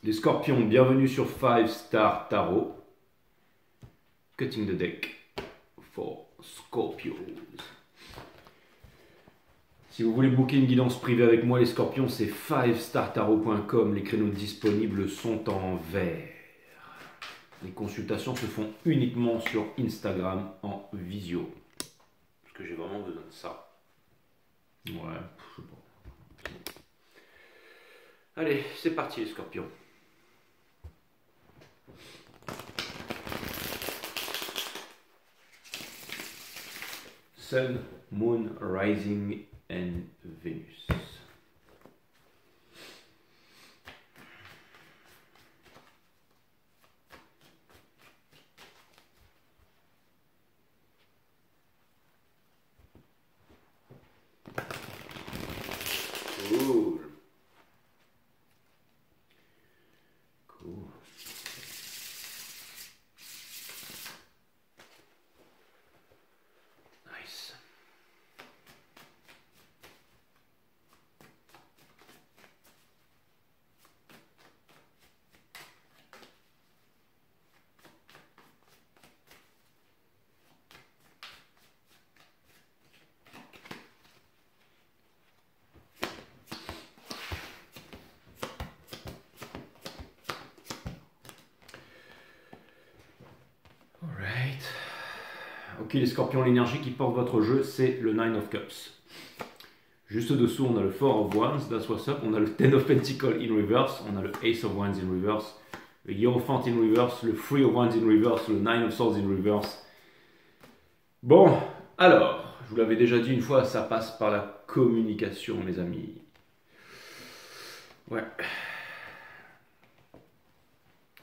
Les scorpions, bienvenue sur 5 Star Tarot. Cutting the deck for Scorpios. Si vous voulez booker une guidance privée avec moi, les scorpions, c'est 5startarot.com. Les créneaux disponibles sont en vert. Les consultations se font uniquement sur Instagram en visio. Parce que j'ai vraiment besoin de ça. Ouais, je sais pas. Allez, c'est parti les scorpions. Sun, Moon, Rising and Venus. Cool. Cool. Nice. Alright. Ok les scorpions, l'énergie qui porte votre jeu, c'est le Nine of Cups. Juste dessous, on a le Four of Wands, that's what's up. On a le Ten of Pentacles in reverse, on a le Ace of Wands in reverse, le Hierophant in reverse, le Three of Wands in reverse, le Nine of Swords in reverse. Bon, alors, je vous l'avais déjà dit une fois, ça passe par la communication, mes amis. Ouais.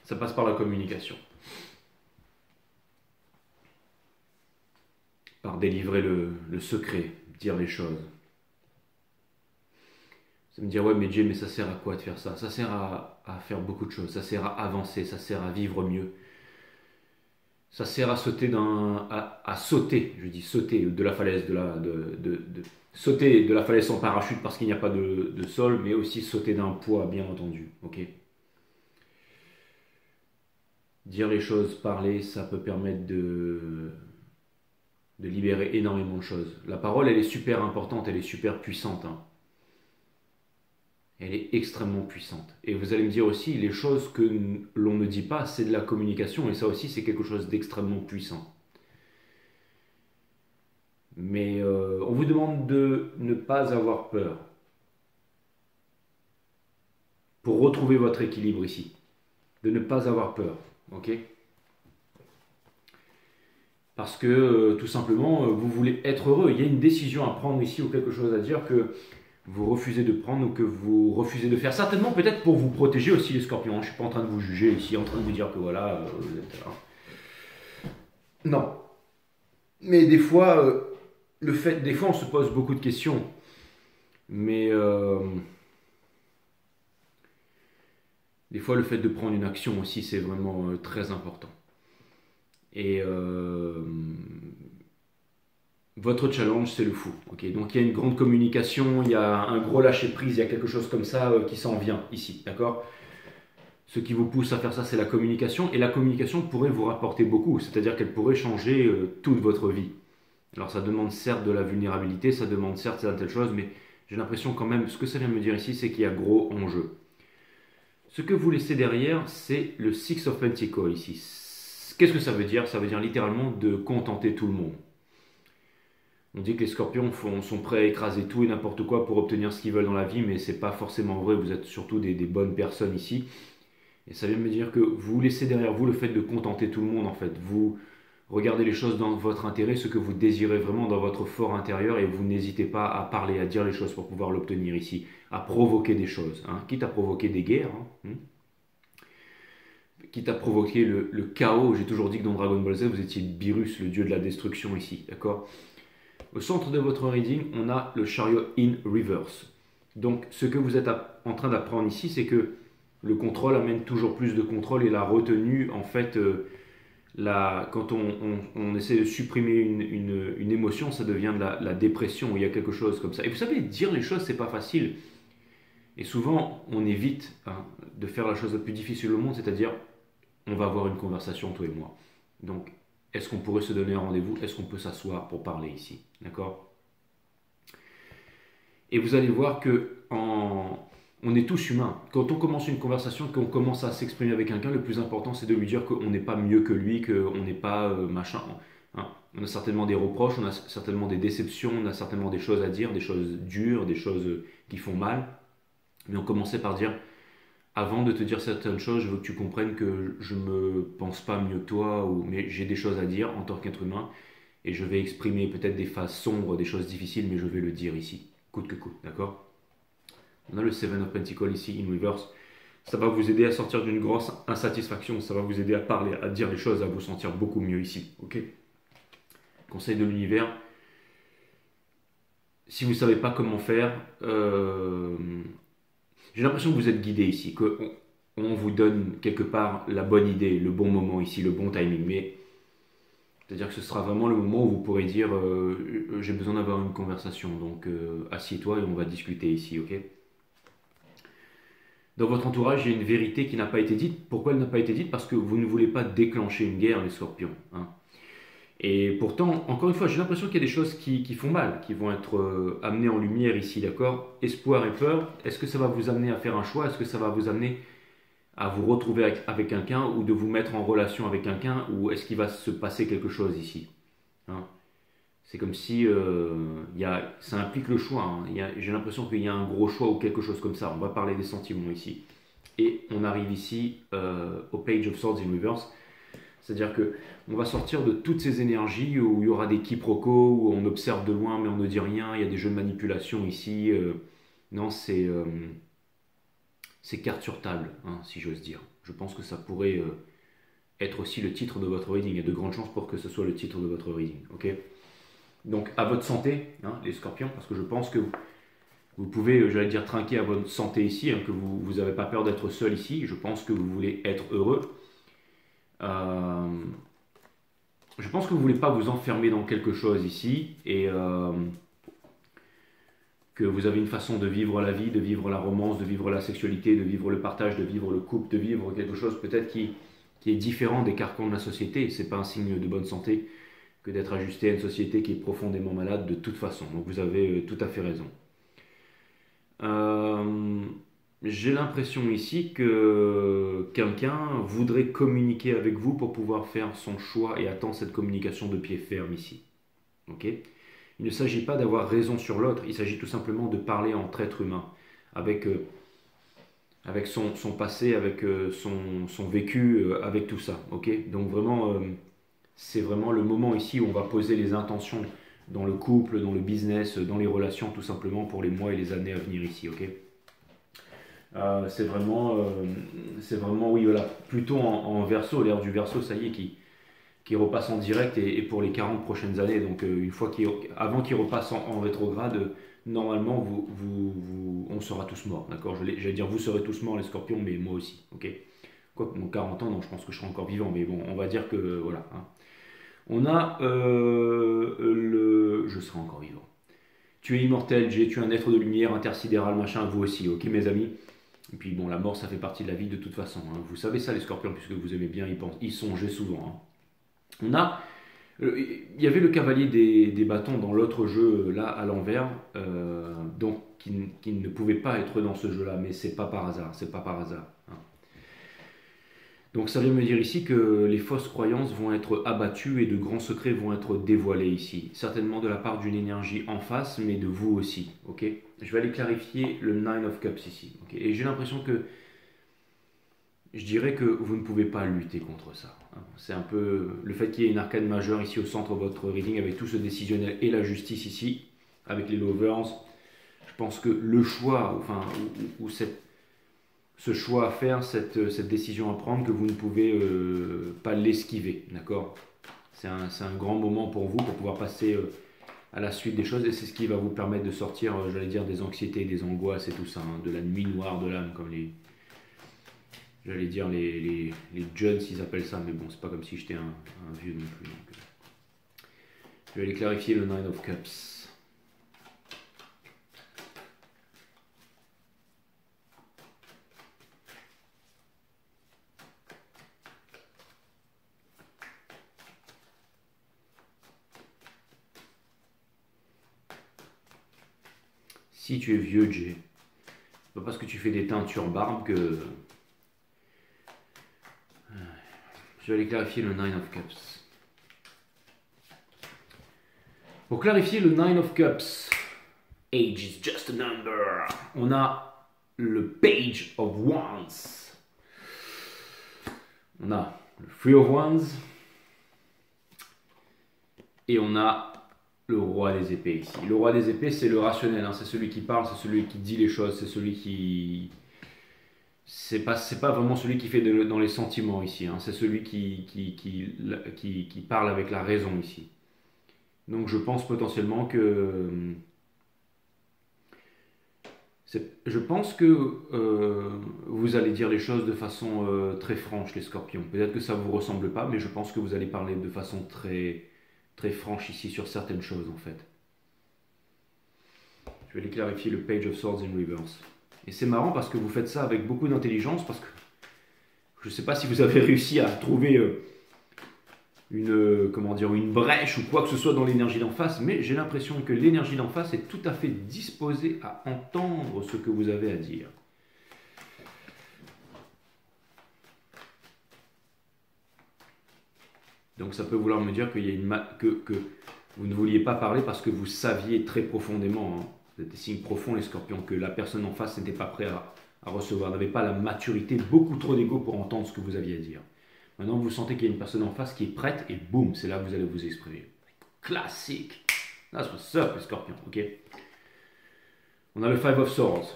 Ça passe par la communication. Par délivrer le secret, dire les choses. Ça me dire, ouais, mais Jay, mais ça sert à quoi de faire ça? Ça sert à faire beaucoup de choses. Ça sert à avancer, ça sert à vivre mieux. Ça sert à sauter à sauter, je dis sauter de la falaise, sauter de la falaise sans parachute parce qu'il n'y a pas de sol, mais aussi sauter d'un poids, bien entendu. Ok. Dire les choses, parler, ça peut permettre de libérer énormément de choses. La parole, elle est super importante, elle est super puissante. Hein. Elle est extrêmement puissante. Et vous allez me dire aussi, les choses que l'on ne dit pas, c'est de la communication, et ça aussi, c'est quelque chose d'extrêmement puissant. Mais on vous demande de ne pas avoir peur pour retrouver votre équilibre ici. De ne pas avoir peur, ok? Parce que tout simplement, vous voulez être heureux. Il y a une décision à prendre ici ou quelque chose à dire que vous refusez de prendre ou que vous refusez de faire. Certainement peut-être pour vous protéger aussi les scorpions. Je ne suis pas en train de vous juger ici, en train de vous dire que voilà, vous êtes là. Non. Mais des fois, des fois on se pose beaucoup de questions. Mais des fois le fait de prendre une action aussi, c'est vraiment très important. Et votre challenge, c'est le fou. Okay, donc il y a une grande communication, il y a un gros lâcher-prise, il y a quelque chose comme ça qui s'en vient ici. D'accord? Ce qui vous pousse à faire ça, c'est la communication. Et la communication pourrait vous rapporter beaucoup, c'est-à-dire qu'elle pourrait changer toute votre vie. Alors ça demande certes de la vulnérabilité, ça demande certes certaines choses, mais j'ai l'impression quand même, ce que ça vient me dire ici, c'est qu'il y a gros enjeu. Ce que vous laissez derrière, c'est le Six of Pentacles ici. Qu'est-ce que ça veut dire? Ça veut dire littéralement de contenter tout le monde. On dit que les scorpions sont prêts à écraser tout et n'importe quoi pour obtenir ce qu'ils veulent dans la vie, mais c'est pas forcément vrai, vous êtes surtout des bonnes personnes ici. Et ça vient me dire que vous laissez derrière vous le fait de contenter tout le monde en fait. Vous regardez les choses dans votre intérêt, ce que vous désirez vraiment dans votre fort intérieur et vous n'hésitez pas à parler, à dire les choses pour pouvoir l'obtenir ici, à provoquer des choses, hein, quitte à provoquer des guerres, hein, quitte à provoquer le chaos. J'ai toujours dit que dans Dragon Ball Z, vous étiez Beerus, le dieu de la destruction ici, d'accord? Au centre de votre reading, on a le Chariot in reverse. Donc, ce que vous êtes en train d'apprendre ici, c'est que le contrôle amène toujours plus de contrôle et la retenue, en fait, quand on essaie de supprimer une émotion, ça devient de la dépression, il y a quelque chose comme ça. Et vous savez, dire les choses, c'est pas facile. Et souvent, on évite de faire la chose la plus difficile au monde, c'est-à-dire, on va avoir une conversation, toi et moi. Donc, est-ce qu'on pourrait se donner un rendez-vous? Est-ce qu'on peut s'asseoir pour parler ici? D'accord? Et vous allez voir que on est tous humains. Quand on commence une conversation, qu'on commence à s'exprimer avec quelqu'un, le plus important, c'est de lui dire qu'on n'est pas mieux que lui, qu'on n'est pas machin. Hein. On a certainement des reproches, on a certainement des déceptions, on a certainement des choses à dire, des choses dures, des choses qui font mal. Mais on commençait par dire, avant de te dire certaines choses, je veux que tu comprennes que je me pense pas mieux que toi, mais j'ai des choses à dire en tant qu'être humain, et je vais exprimer peut-être des phases sombres, des choses difficiles, mais je vais le dire ici, coûte que coûte, d'accord? On a le Seven of Pentacles ici, in reverse. Ça va vous aider à sortir d'une grosse insatisfaction, ça va vous aider à parler, à dire les choses, à vous sentir beaucoup mieux ici, ok? Conseil de l'univers, si vous ne savez pas comment faire, j'ai l'impression que vous êtes guidé ici, qu'on vous donne quelque part la bonne idée, le bon moment ici, le bon timing. Mais c'est-à-dire que ce sera vraiment le moment où vous pourrez dire j'ai besoin d'avoir une conversation, donc assieds-toi et on va discuter ici, ok? Dans votre entourage, il y a une vérité qui n'a pas été dite. Pourquoi elle n'a pas été dite? Parce que vous ne voulez pas déclencher une guerre, les scorpions. Hein. Et pourtant, encore une fois, j'ai l'impression qu'il y a des choses qui font mal, qui vont être amenées en lumière ici, d'accord? Espoir et peur, est-ce que ça va vous amener à faire un choix? Est-ce que ça va vous amener à vous retrouver avec quelqu'un ou de vous mettre en relation avec quelqu'un? Ou est-ce qu'il va se passer quelque chose ici? Hein. C'est comme si ça implique le choix. Hein. J'ai l'impression qu'il y a un gros choix ou quelque chose comme ça. On va parler des sentiments ici. Et on arrive ici au Page of Swords in Reverse. C'est-à-dire que on va sortir de toutes ces énergies où il y aura des quiproquos, où on observe de loin mais on ne dit rien, il y a des jeux de manipulation ici. Non, c'est carte sur table, hein, si j'ose dire. Je pense que ça pourrait être aussi le titre de votre reading. Il y a de grandes chances pour que ce soit le titre de votre reading. Ok? Donc à votre santé, hein, les scorpions, parce que je pense que vous pouvez, j'allais dire, trinquer à votre santé ici, hein, que vous n'avez pas peur d'être seul ici. Je pense que vous voulez être heureux. Je pense que vous ne voulez pas vous enfermer dans quelque chose ici et que vous avez une façon de vivre la vie, de vivre la romance, de vivre la sexualité, de vivre le partage, de vivre le couple, de vivre quelque chose peut-être qui est différent des carcans de la société. Ce n'est pas un signe de bonne santé que d'être ajusté à une société qui est profondément malade de toute façon. Donc vous avez tout à fait raison. J'ai l'impression ici que quelqu'un voudrait communiquer avec vous pour pouvoir faire son choix et attend cette communication de pied ferme ici. Ok? Il ne s'agit pas d'avoir raison sur l'autre, il s'agit tout simplement de parler entre êtres humains, avec, avec son passé, avec son vécu, avec tout ça. Ok? Donc vraiment, c'est vraiment le moment ici où on va poser les intentions dans le couple, dans le business, dans les relations, tout simplement pour les mois et les années à venir ici. Ok? C'est vraiment, oui, voilà, plutôt en verso, l'ère du verso, ça y est, qui repasse en direct et pour les 40 prochaines années. Donc, avant qu'il repasse en rétrograde, normalement, on sera tous morts, d'accord? J'allais dire, vous serez tous morts, les scorpions, mais moi aussi, ok? Quoique, mon 40 ans, non, je pense que je serai encore vivant, mais bon, on va dire que, voilà. Hein. On a je serai encore vivant. Tu es immortel, tu es un être de lumière, intersidéral, machin, vous aussi, ok, mes amis? Et puis bon, la mort, ça fait partie de la vie de toute façon. Hein. Vous savez ça, les scorpions, puisque vous aimez bien y songer souvent. Hein. Il y avait le cavalier des bâtons dans l'autre jeu, là, à l'envers, donc qui ne pouvait pas être dans ce jeu-là, mais c'est pas par hasard, c'est pas par hasard. Hein. Donc ça vient me dire ici que les fausses croyances vont être abattues et de grands secrets vont être dévoilés ici. Certainement de la part d'une énergie en face, mais de vous aussi. Ok? Je vais aller clarifier le Nine of Cups ici. Okay? Et j'ai l'impression que je dirais que vous ne pouvez pas lutter contre ça. C'est un peu le fait qu'il y ait une arcane majeure ici au centre de votre reading avec tout ce décisionnel et la justice ici, avec les lovers. Je pense que le choix, enfin, ou ce choix à faire, cette décision à prendre, que vous ne pouvez pas l'esquiver, d'accord? C'est un grand moment pour vous, pour pouvoir passer à la suite des choses, et c'est ce qui va vous permettre de sortir, j'allais dire, des anxiétés, des angoisses et tout ça, hein, de la nuit noire de l'âme, comme j'allais dire, les jeunes, ils appellent ça, mais bon, c'est pas comme si j'étais un vieux non plus. Donc, je vais aller clarifier le Nine of Cups. Si tu es vieux, Jay, c'est pas parce que tu fais des teintures barbe que... Je vais aller clarifier le Nine of Cups. Pour clarifier le Nine of Cups, age is just a number. On a le Page of Wands. On a le Three of Wands. Et on a le Roi des épées ici. Le Roi des épées, c'est le rationnel. Hein. C'est celui qui parle, c'est celui qui dit les choses, c'est celui qui... C'est pas vraiment celui qui fait dans les sentiments ici. Hein. C'est celui qui parle avec la raison ici. Donc je pense potentiellement que... Je pense que vous allez dire les choses de façon très franche, les scorpions. Peut-être que ça ne vous ressemble pas, mais je pense que vous allez parler de façon très franche ici sur certaines choses en fait. Je vais les clarifier, le Page of Swords in Reverse. Et c'est marrant parce que vous faites ça avec beaucoup d'intelligence, parce que je ne sais pas si vous avez réussi à trouver une brèche ou quoi que ce soit dans l'énergie d'en face, mais j'ai l'impression que l'énergie d'en face est tout à fait disposée à entendre ce que vous avez à dire. Donc ça peut vouloir me dire qu'il y a que vous ne vouliez pas parler parce que vous saviez très profondément, hein, vous êtes des signes profonds les scorpions, que la personne en face n'était pas prête à recevoir, n'avait pas la maturité, beaucoup trop d'ego pour entendre ce que vous aviez à dire. Maintenant, vous sentez qu'il y a une personne en face qui est prête et boum, c'est là que vous allez vous exprimer. Classique. That's what's up, les scorpions, ok? On a le Five of Swords.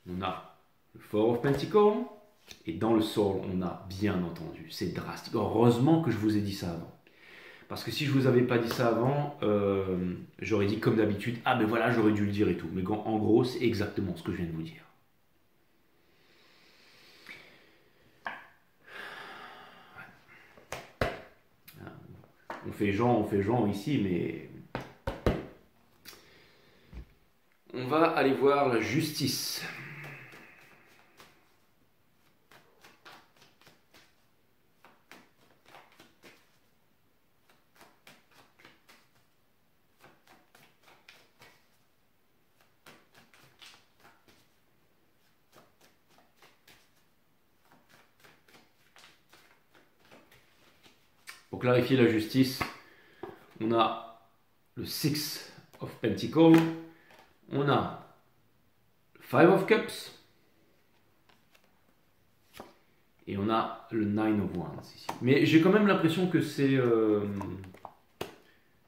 On a le Four of Pentacles. Et dans le Soul, on a bien entendu. C'est drastique. Heureusement que je vous ai dit ça avant. Parce que si je ne vous avais pas dit ça avant, j'aurais dit comme d'habitude, ah ben voilà, j'aurais dû le dire et tout. Mais en gros, c'est exactement ce que je viens de vous dire. On fait genre ici, mais on va aller voir la justice. Pour clarifier la justice, on a le Six of Pentacles, on a le Five of Cups, et on a le Nine of Wands ici. Mais j'ai quand même l'impression que c'est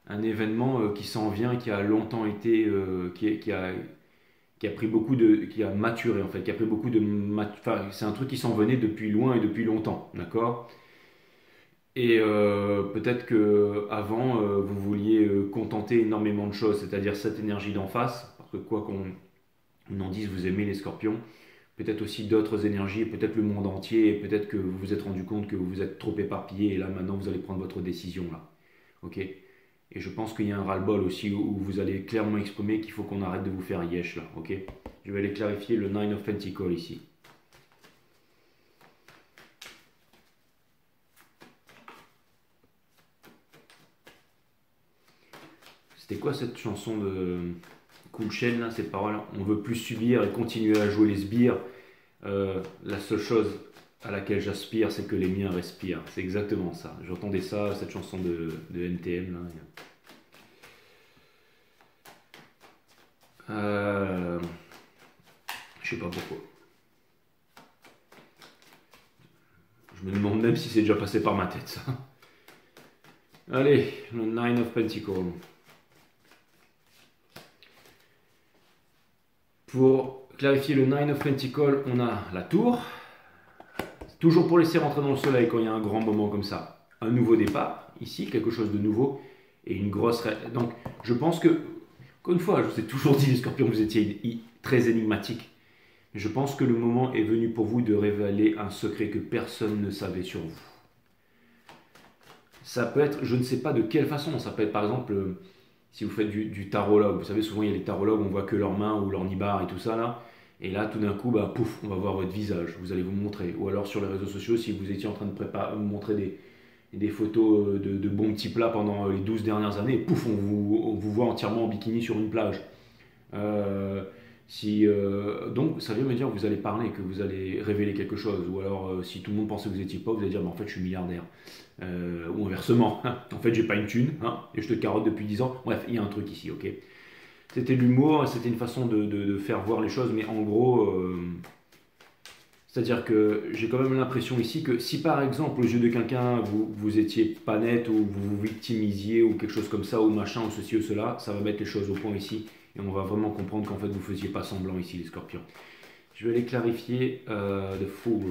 un événement qui s'en vient, qui a longtemps été, qui a pris beaucoup qui a maturé en fait, qui a pris beaucoup de, enfin, c'est un truc qui s'en venait depuis loin et depuis longtemps, d'accord? Et peut-être que avant vous vouliez contenter énormément de choses, c'est-à-dire cette énergie d'en face, parce que quoi qu'on en dise, vous aimez les scorpions, peut-être aussi d'autres énergies, peut-être le monde entier, et peut-être que vous vous êtes rendu compte que vous vous êtes trop éparpillé, et là maintenant vous allez prendre votre décision là, ok? Et je pense qu'il y a un ras-le-bol aussi où vous allez clairement exprimer qu'il faut qu'on arrête de vous faire yesh là, ok? Je vais aller clarifier le Nine of Pentacles ici. C'était quoi cette chanson de Cool Chain là, cette parole? On veut plus subir et continuer à jouer les sbires. La seule chose à laquelle j'aspire, c'est que les miens respirent. C'est exactement ça. J'entendais ça, cette chanson de NTM là. Je sais pas pourquoi. Je me demande même si c'est déjà passé par ma tête ça. Allez, le Nine of Pentacles. Pour clarifier le Nine of Pentacles, on a la tour. Toujours pour laisser rentrer dans le soleil quand il y a un grand moment comme ça. Un nouveau départ, ici, quelque chose de nouveau. Et une grosse... Donc, je pense que, encore une fois, je vous ai toujours dit, les scorpions, vous étiez très énigmatiques. Mais je pense que le moment est venu pour vous de révéler un secret que personne ne savait sur vous. Ça peut être, je ne sais pas de quelle façon, ça peut être par exemple... Si vous faites du tarologue, vous savez, souvent il y a les tarologues, on voit que leurs mains ou leur nibar et tout ça là. Et là, tout d'un coup, bah, pouf, on va voir votre visage, vous allez vous montrer. Ou alors sur les réseaux sociaux, si vous étiez en train de montrer des photos de bons petits plats pendant les 12 dernières années, pouf, on vous voit entièrement en bikini sur une plage. Donc ça vient me dire que vous allez parler, que vous allez révéler quelque chose. Ou alors si tout le monde pensait que vous étiez pauvre, vous allez dire bah, en fait je suis milliardaire. Ou inversement, en fait j'ai pas une thune, hein, et je te carotte depuis 10 ans. Bref, il y a un truc ici, ok. C'était de l'humour, c'était une façon de faire voir les choses, mais en gros, c'est-à-dire que j'ai quand même l'impression ici que si par exemple aux yeux de quelqu'un vous étiez pas net ou vous vous victimisiez ou quelque chose comme ça ou machin ou ceci ou cela, ça va mettre les choses au point ici et on va vraiment comprendre qu'en fait vous faisiez pas semblant ici les scorpions. Je vais aller clarifier the fool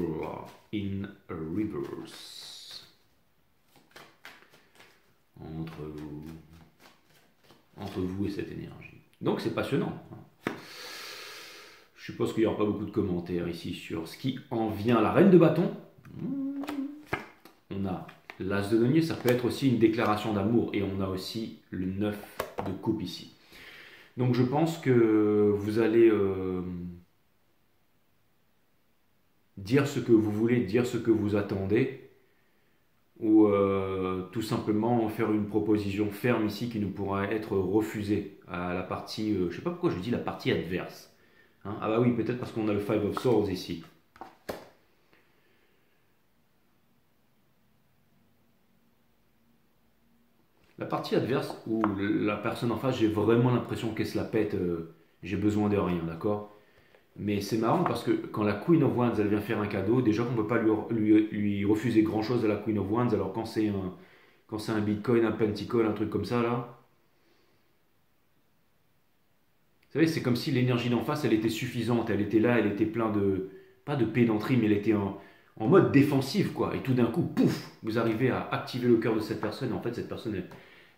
in reverse entre vous, entre vous et cette énergie. Donc c'est passionnant. Je suppose qu'il n'y aura pas beaucoup de commentaires ici sur ce qui en vient. La reine de bâton. On a l'as de denier, ça peut être aussi une déclaration d'amour. Et on a aussi le 9 de coupe ici. Donc je pense que vous allez dire ce que vous voulez, dire ce que vous attendez. Ou tout simplement faire une proposition ferme ici qui ne pourra être refusée à la partie, je ne sais pas pourquoi je dis la partie adverse. Hein, ah bah oui, peut-être parce qu'on a le Five of Swords ici. La partie adverse où la personne en face, j'ai vraiment l'impression qu'elle se la pète, j'ai besoin de rien, d'accord. Mais c'est marrant parce que quand la Queen of Wands, elle vient faire un cadeau, déjà qu'on ne peut pas lui refuser grand-chose à la Queen of Wands, alors quand c'est un Bitcoin, un Pentacle, un truc comme ça, là, vous savez, c'est comme si l'énergie d'en face, elle était suffisante, elle était là, elle était plein de, pas de pédanterie, mais elle était en mode défensif, quoi. Et tout d'un coup, pouf, vous arrivez à activer le cœur de cette personne, et en fait, cette personne,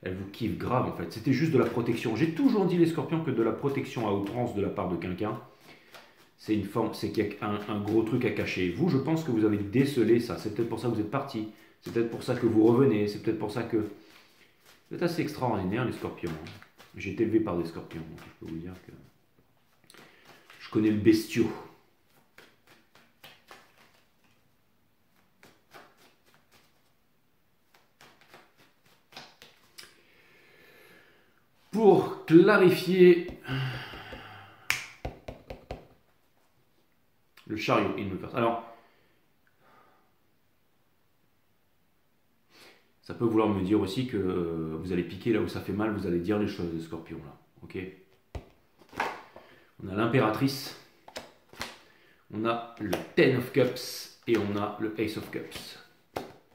elle vous kiffe grave, en fait. C'était juste de la protection. J'ai toujours dit, les scorpions, que de la protection à outrance de la part de quelqu'un, c'est une forme, c'est qu'il y a un gros truc à cacher. Vous, je pense que vous avez décelé ça. C'est peut-être pour ça que vous êtes parti. C'est peut-être pour ça que vous revenez. C'est peut-être pour ça que vous êtes assez extraordinaire, les scorpions. J'ai été élevé par des scorpions. Donc je peux vous dire que je connais le bestiau. Pour clarifier le chariot, il me passe. Alors, ça peut vouloir me dire aussi que vous allez piquer là où ça fait mal, vous allez dire les choses, les scorpions là. Ok. On a l'impératrice, on a le Ten of Cups et on a le Ace of Cups.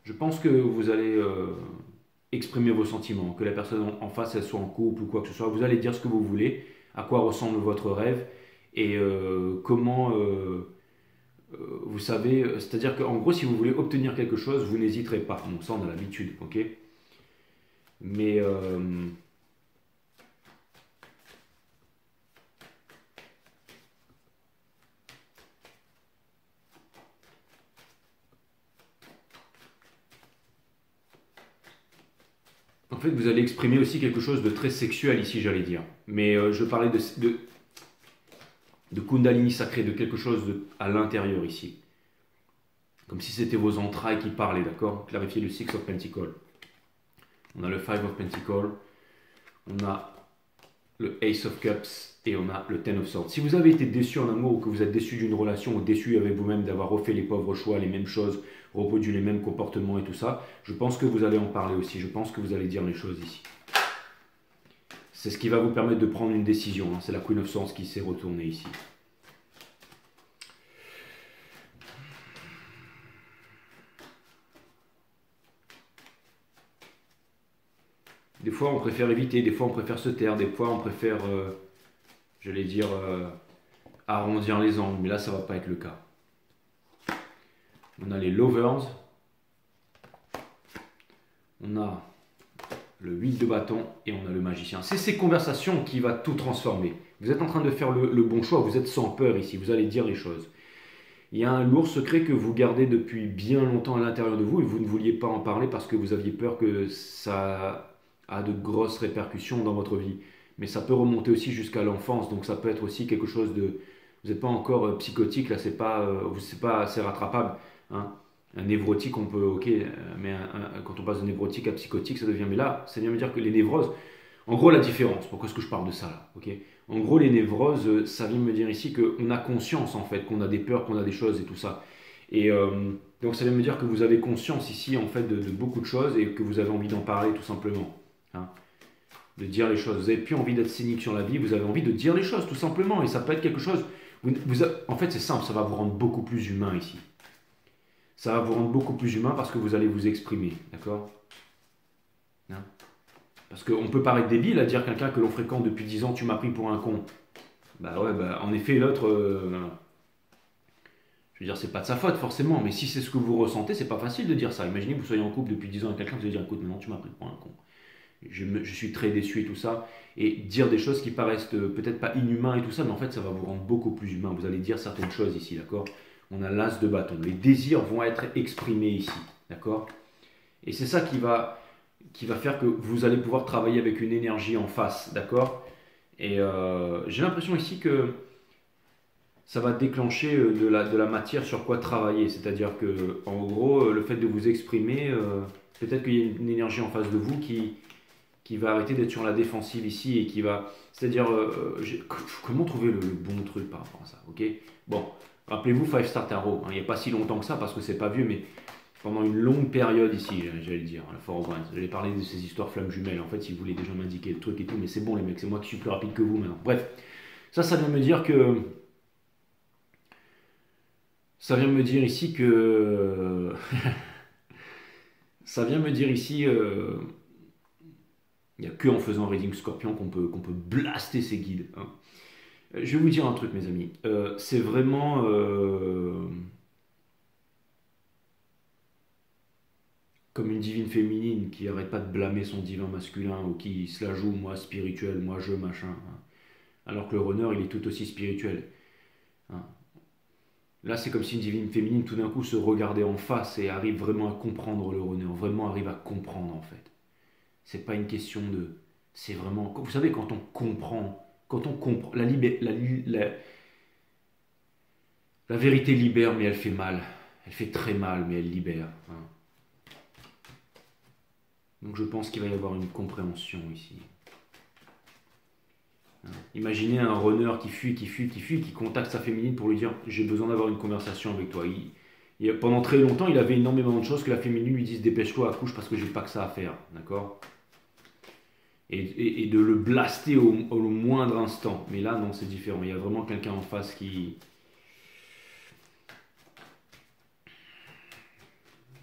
Je pense que vous allez exprimer vos sentiments, que la personne en face, elle soit en couple ou quoi que ce soit. Vous allez dire ce que vous voulez, à quoi ressemble votre rêve et comment vous savez. C'est-à-dire qu'en gros, si vous voulez obtenir quelque chose, vous n'hésiterez pas. Bon, ça, on a l'habitude, ok. Mais en fait, vous allez exprimer aussi quelque chose de très sexuel ici, j'allais dire. Mais je parlais de Kundalini sacré, de quelque chose à l'intérieur ici. Comme si c'était vos entrailles qui parlaient, d'accord. Clarifier le Six of Pentacles. On a le Five of Pentacles. On a le Ace of Cups et on a le Ten of Swords. Si vous avez été déçu en amour ou que vous êtes déçu d'une relation ou déçu avec vous-même d'avoir refait les pauvres choix, les mêmes choses, reproduit les mêmes comportements et tout ça, je pense que vous allez en parler aussi. Je pense que vous allez dire les choses ici. C'est ce qui va vous permettre de prendre une décision. Hein. C'est la Queen of Swords qui s'est retournée ici. Des fois, on préfère éviter, des fois, on préfère se taire, des fois, on préfère, j'allais dire, arrondir les angles. Mais là, ça ne va pas être le cas. On a les Lovers. On a le 8 de bâton et on a le magicien. C'est ces conversations qui va tout transformer. Vous êtes en train de faire le bon choix, vous êtes sans peur ici, vous allez dire les choses. Il y a un lourd secret que vous gardez depuis bien longtemps à l'intérieur de vous et vous ne vouliez pas en parler parce que vous aviez peur que ça a de grosses répercussions dans votre vie. Mais ça peut remonter aussi jusqu'à l'enfance, donc ça peut être aussi quelque chose de... Vous n'êtes pas encore psychotique, là c'est pas assez rattrapable. Hein. Un névrotique, on peut, ok, mais quand on passe de névrotique à psychotique, ça devient... Mais là, ça vient me dire que les névroses, En gros, la différence, pourquoi est-ce que je parle de ça là, ok? En gros, les névroses, ça vient me dire ici qu'on a conscience en fait, qu'on a des peurs, qu'on a des choses et tout ça. Et donc ça vient me dire que vous avez conscience ici en fait de beaucoup de choses et que vous avez envie d'en parler tout simplement. Hein, de dire les choses. Vous n'avez plus envie d'être cynique sur la vie, vous avez envie de dire les choses tout simplement. Et ça peut être quelque chose. En fait, c'est simple, ça va vous rendre beaucoup plus humain ici. Ça va vous rendre beaucoup plus humain parce que vous allez vous exprimer. D'accord? Hein, parce qu'on peut paraître débile à dire quelqu'un que l'on fréquente depuis 10 ans, tu m'as pris pour un con. Bah ouais, bah en effet, l'autre. Je veux dire, c'est pas de sa faute forcément, mais si c'est ce que vous ressentez, c'est pas facile de dire ça. Imaginez que vous soyez en couple depuis 10 ans avec quelqu'un, vous allez dire écoute, maintenant tu m'as pris pour un con. Je suis très déçu et tout ça. Et dire des choses qui paraissent peut-être pas inhumains et tout ça, mais en fait, ça va vous rendre beaucoup plus humain. Vous allez dire certaines choses ici, d'accord? On a l'as de bâton. Les désirs vont être exprimés ici, d'accord? Et c'est ça qui va faire que vous allez pouvoir travailler avec une énergie en face, d'accord? Et j'ai l'impression ici que ça va déclencher de la matière sur quoi travailler. C'est-à-dire que, en gros, le fait de vous exprimer, peut-être qu'il y a une énergie en face de vous qui va arrêter d'être sur la défensive ici et qui va. C'est-à-dire, comment trouver le bon truc par rapport à ça, ok? Bon, rappelez-vous Five Star Tarot, hein, il n'y a pas si longtemps que ça parce que c'est pas vieux, mais pendant une longue période ici, j'allais dire, à la Fort of Wands, j'allais parler de ces histoires flammes jumelles. En fait, ils voulaient déjà m'indiquer le truc et tout, mais c'est bon les mecs, c'est moi qui suis plus rapide que vous maintenant. Bref, ça vient me dire que. Ça vient me dire ici que. Ça vient me dire ici. Il n'y a que en faisant Reading Scorpion qu'on peut blaster ses guides. Hein. Je vais vous dire un truc, mes amis. C'est vraiment. Comme une divine féminine qui arrête pas de blâmer son divin masculin ou qui se la joue, moi spirituel, moi je, machin. Hein. Alors que le runner, il est tout aussi spirituel. Hein. Là, c'est comme si une divine féminine tout d'un coup se regardait en face et arrive vraiment à comprendre le runner, vraiment arrive à comprendre en fait. C'est pas une question de. C'est vraiment. Vous savez, quand on comprend, la vérité libère, mais elle fait mal. Elle fait très mal, mais elle libère. Hein. Donc je pense qu'il va y avoir une compréhension ici. Hein. Imaginez un runner qui fuit, qui contacte sa féminine pour lui dire j'ai besoin d'avoir une conversation avec toi. Pendant très longtemps, il avait énormément de choses que la féminine lui dise dépêche-toi, accouche parce que j'ai pas que ça à faire. D'accord? Et de le blaster au moindre instant. Mais là, non, c'est différent. Il y a vraiment quelqu'un en face qui.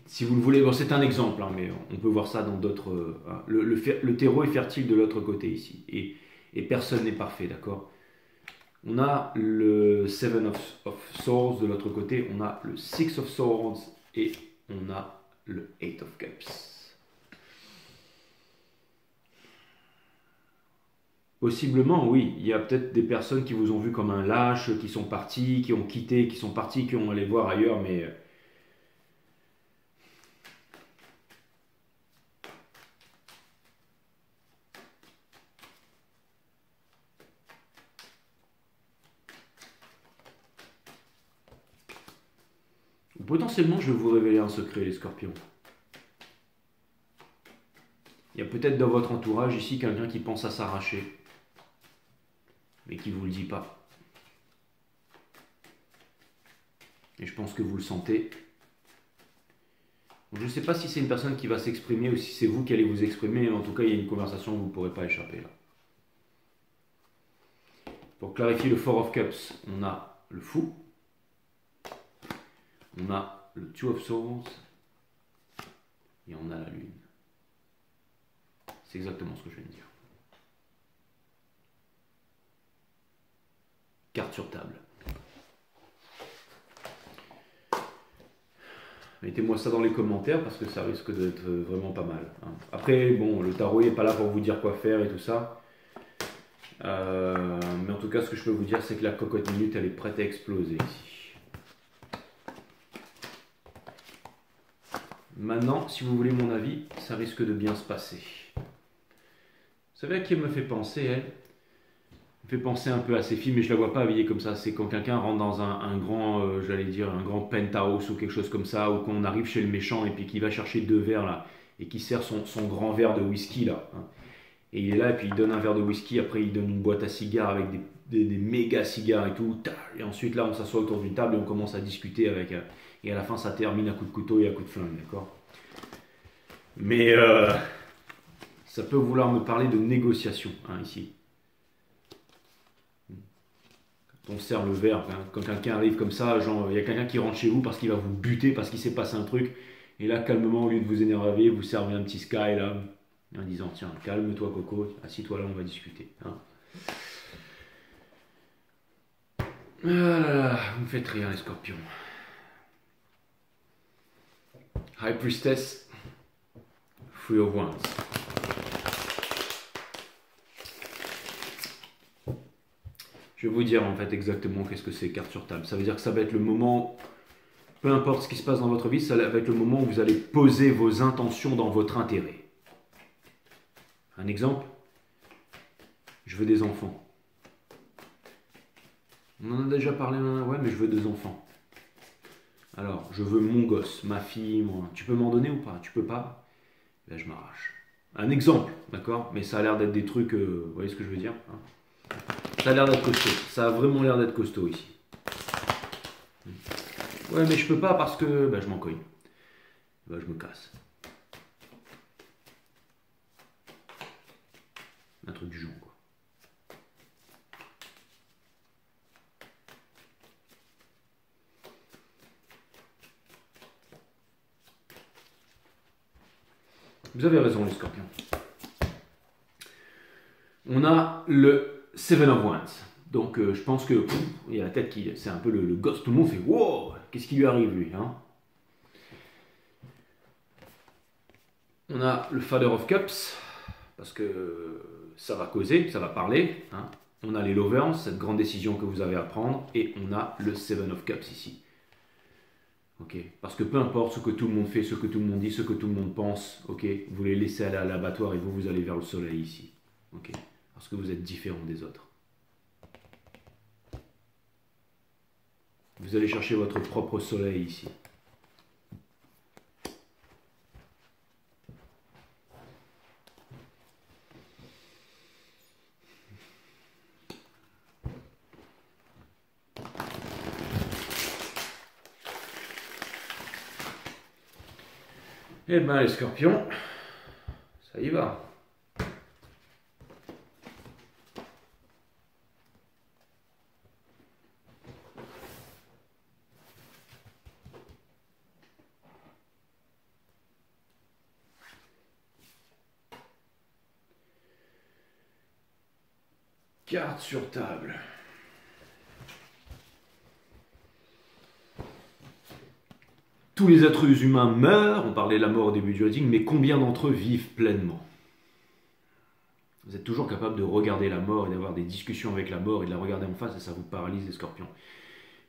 Si vous le voulez, bon, c'est un exemple, hein, mais on peut voir ça dans d'autres. Le terreau est fertile de l'autre côté ici. Et personne n'est parfait, d'accord? On a le Seven of Swords de l'autre côté, on a le Six of Swords et on a le Eight of Cups. Possiblement, oui. Il y a peut-être des personnes qui vous ont vu comme un lâche, qui sont partis, qui ont quitté, qui sont partis, qui ont allé voir ailleurs, mais potentiellement, je vais vous révéler un secret, les scorpions. Il y a peut-être dans votre entourage ici quelqu'un qui pense à s'arracher, mais qui ne vous le dit pas. Et je pense que vous le sentez. Je ne sais pas si c'est une personne qui va s'exprimer ou si c'est vous qui allez vous exprimer, mais en tout cas, il y a une conversation où vous ne pourrez pas échapper là. Pour clarifier le Four of Cups, on a le fou, on a le Two of Swords et on a la lune. C'est exactement ce que je viens de dire. Carte sur table. Mettez-moi ça dans les commentaires parce que ça risque d'être vraiment pas mal. Hein. Après, bon, le tarot n'est pas là pour vous dire quoi faire et tout ça. Mais en tout cas, ce que je peux vous dire, c'est que la cocotte minute, elle est prête à exploser ici. Maintenant, si vous voulez mon avis, ça risque de bien se passer. Vous savez à qui elle me fait penser, elle? Elle me fait penser un peu à ces filles, mais je la vois pas habillée comme ça. C'est quand quelqu'un rentre dans un grand, j'allais dire, un grand penthouse ou quelque chose comme ça, ou qu'on arrive chez le méchant et puis qu'il va chercher 2 verres là, et qui sert son grand verre de whisky là. Hein. Et il est là, et puis il donne un verre de whisky, après il donne une boîte à cigares avec des méga cigares et tout. Et ensuite, là, on s'assoit autour d'une table et on commence à discuter avec. Et à la fin, ça termine à coup de couteau et à coup de flingue, d'accord? Mais ça peut vouloir me parler de négociation, hein, ici. Quand on sert le verre, hein, quand quelqu'un arrive comme ça, genre, il y a quelqu'un qui rentre chez vous parce qu'il va vous buter, parce qu'il s'est passé un truc. Et là, calmement, au lieu de vous énerver, vous servez un petit sky, là, en disant, tiens, calme-toi, Coco, assis-toi là, on va discuter. Hein. Ah là là, vous me faites rire, les scorpions. High Priestess, Free of Wands. Je vais vous dire en fait exactement qu'est-ce que c'est carte sur table. Ça veut dire que ça va être le moment, peu importe ce qui se passe dans votre vie, ça va être le moment où vous allez poser vos intentions dans votre intérêt. Un exemple, je veux des enfants. On en a déjà parlé, ouais, mais je veux des enfants. Alors, je veux mon gosse, ma fille, moi. Tu peux m'en donner ou pas? Tu peux pas? Là, je m'arrache. Un exemple, d'accord? Mais ça a l'air d'être des trucs, vous voyez ce que je veux dire, hein? Ça a l'air d'être costaud. Ça a vraiment l'air d'être costaud ici. Ouais, mais je peux pas parce que bah, je m'en cogne. Bah, je me casse. Un truc du genre, quoi. Vous avez raison, les scorpions. On a le Seven of Wands. Donc, je pense que il y a la tête qui. C'est un peu le gosse. Tout le monde fait wow, qu'est-ce qui lui arrive, lui, hein? On a le Father of Cups, parce que ça va causer, ça va parler. Hein. On a les Lovers, cette grande décision que vous avez à prendre. Et on a le Seven of Cups ici. Okay. Parce que peu importe ce que tout le monde fait, ce que tout le monde dit, ce que tout le monde pense, okay, vous les laissez aller à l'abattoir et vous allez vers le soleil ici. Okay. Parce que vous êtes différent des autres. Vous allez chercher votre propre soleil ici. Eh bien les scorpions, ça y va. Carte sur table. Tous les êtres humains meurent, on parlait de la mort au début du reading, mais combien d'entre eux vivent pleinement? Vous êtes toujours capable de regarder la mort et d'avoir des discussions avec la mort et de la regarder en face et ça vous paralyse les scorpions.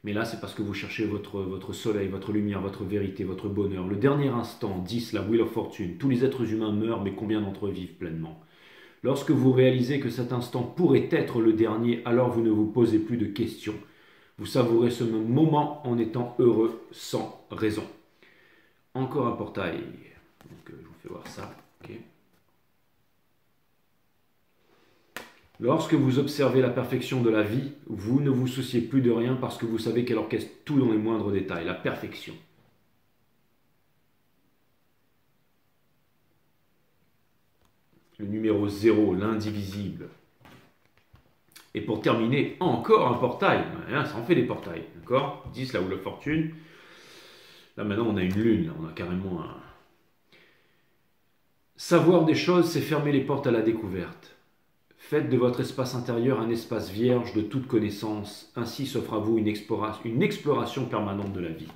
Mais là, c'est parce que vous cherchez votre soleil, votre lumière, votre vérité, votre bonheur. Le dernier instant, 10, la Wheel of Fortune. Tous les êtres humains meurent, mais combien d'entre eux vivent pleinement? Lorsque vous réalisez que cet instant pourrait être le dernier, alors vous ne vous posez plus de questions. Vous savourez ce moment en étant heureux sans raison. Encore un portail. Donc, je vous fais voir ça. Okay. Lorsque vous observez la perfection de la vie, vous ne vous souciez plus de rien parce que vous savez qu'elle orchestre tout dans les moindres détails. La perfection. Le numéro 0, l'indivisible. Et pour terminer, encore un portail. Ça en fait des portails. D'accord? 10, la Wheel of Fortune. Là maintenant on a une lune. Là, on a carrément un... Savoir des choses, c'est fermer les portes à la découverte. Faites de votre espace intérieur un espace vierge de toute connaissance. Ainsi s'offre à vous une exploration permanente de la vie.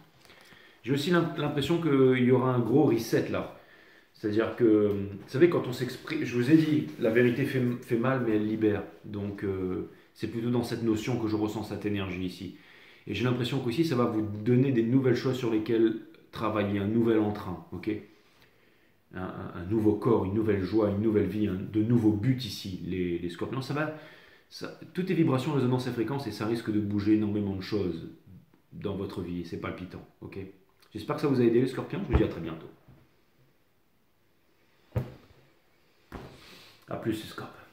J'ai aussi l'impression qu'il y aura un gros reset là. C'est-à-dire que, vous savez, quand on s'exprime, je vous ai dit, la vérité fait mal, mais elle libère. Donc, c'est plutôt dans cette notion que je ressens cette énergie ici. Et j'ai l'impression qu'aussi, ça va vous donner des nouvelles choses sur lesquelles travailler, un nouvel entrain, ok? Un nouveau corps, une nouvelle joie, une nouvelle vie, de nouveaux buts ici, les scorpions. Toutes les vibrations, résonance et fréquences, et ça risque de bouger énormément de choses dans votre vie. C'est palpitant, ok? J'espère que ça vous a aidé, les scorpions. Je vous dis à très bientôt. À plus, Scope.